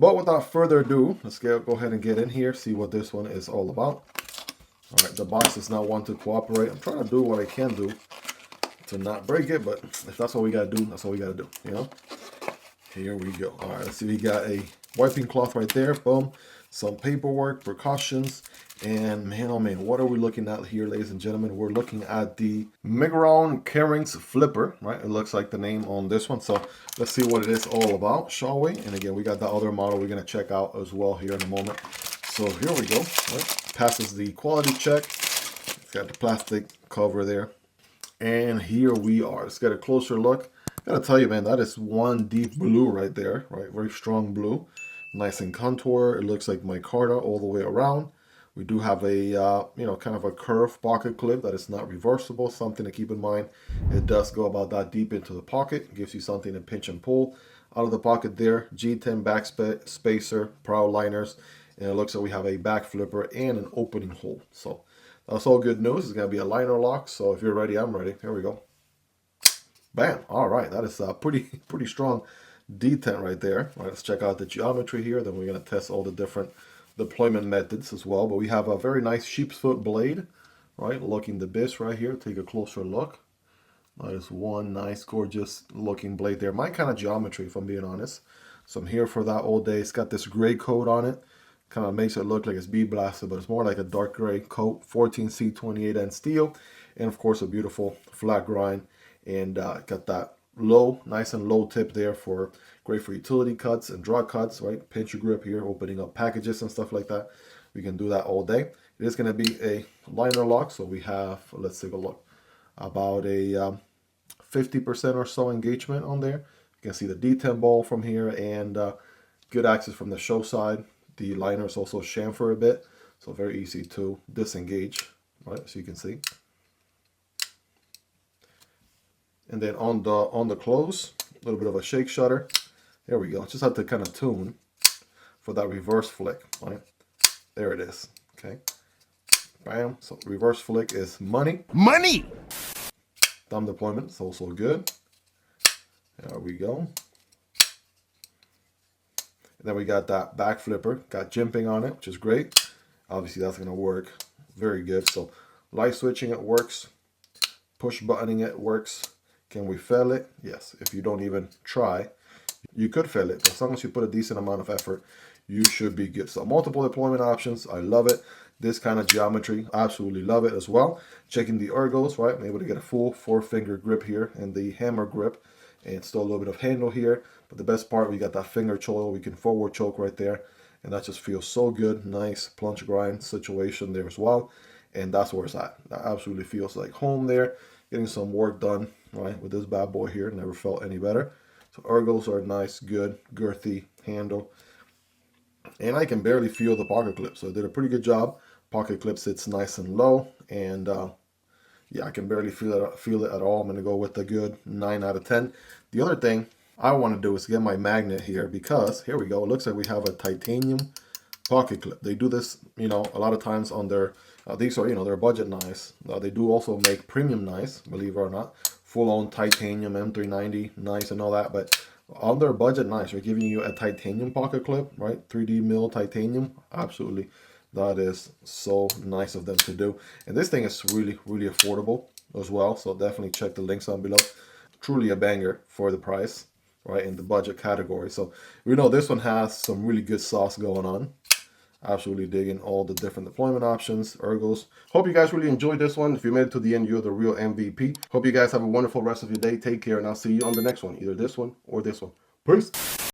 But without further ado, let's go ahead and get in here, see what this one is all about. All right, the box does not want to cooperate. I'm trying to do what I can do to not break it, but if that's what we gotta do, that's what we gotta do, you know? Here we go. All right, let's see, we got a wiping cloth right there, boom. Some paperwork, precautions, and man, oh man, what are we looking at here, ladies and gentlemen? We're looking at the Miguron Keryx flipper, right? It looks like the name on this one, so let's see what it is all about, shall we? And again, we got the other model we're gonna check out as well here in a moment. So here we go, right? Passes the quality check. It's got the plastic cover there. And here we are. Let's get a closer look. Gotta tell you, man, that is one deep blue right there, right? Very strong blue. Nice and contour. It looks like micarta all the way around. We do have a, you know, kind of a curved pocket clip that is not reversible. Something to keep in mind. It does go about that deep into the pocket. It gives you something to pinch and pull out of the pocket there. G10 back spacer, prow liners. And it looks like we have a back flipper and an opening hole. So that's all good news. It's going to be a liner lock. So if you're ready, I'm ready. Here we go. Bam. All right. That is a pretty strong detent right there. All right, let's check out the geometry here. Then we're going to test all the different deployment methods as well. But we have a very nice sheep's foot blade, right? Looking the best right here. Take a closer look. That is one nice, gorgeous looking blade there. My kind of geometry, if I'm being honest. So I'm here for that all day. It's got this gray coat on it. Kind of makes it look like it's bead blasted, but it's more like a dark gray coat. 14C 28N steel. And of course, a beautiful flat grind. And got that low, nice and low tip there for great for utility cuts and draw cuts, right? Pinch your grip here, opening up packages and stuff like that. We can do that all day. It is going to be a liner lock, so we have, let's take a look, about a 50% or so engagement on there. You can see the D10 ball from here and good access from the show side. The liner is also chamfer a bit, so very easy to disengage, right? So you can see. And then on the close, a little bit of a shake shutter. There we go. Just have to kind of tune for that reverse flick, right? There it is. Okay. Bam. So reverse flick is money. Money! Thumb deployment is also good. There we go. And then we got that back flipper. Got jimping on it, which is great. Obviously, that's going to work very good. So light switching, it works. Push buttoning, it works. Can we fail it? Yes. If you don't even try, you could fail it. But as long as you put a decent amount of effort, you should be good. So multiple deployment options. I love it. This kind of geometry, absolutely love it as well. Checking the ergos, right? I'm able to get a full 4-finger grip here and the hammer grip. And still a little bit of handle here. But the best part, we got that finger choke. We can forward choke right there. And that just feels so good. Nice plunge grind situation there as well. And that's where it's at. That absolutely feels like home there. Getting some work done, right, with this bad boy here. Never felt any better. So ergos are nice, good, girthy handle. And I can barely feel the pocket clip. So I did a pretty good job. Pocket clip sits nice and low. And yeah, I can barely feel it at all. I'm going to go with a good 9 out of 10. The other thing I want to do is get my magnet here because, here we go, it looks like we have a titanium pocket clip. They do this, you know, a lot of times on their, these are, you know, their budget knives. They do also make premium knives, believe it or not. Full-on titanium M390 knives and all that. But on their budget knives, they're giving you a titanium pocket clip, right? 3D mill titanium. Absolutely. That is so nice of them to do. And this thing is really affordable as well. So definitely check the links down below. Truly a banger for the price, right? In the budget category. So we know this one has some really good sauce going on. Absolutely digging all the different deployment options, ergos. Hope you guys really enjoyed this one. If you made it to the end, you're the real MVP. Hope you guys have a wonderful rest of your day. Take care, and I'll see you on the next one. Either this one or this one. Peace.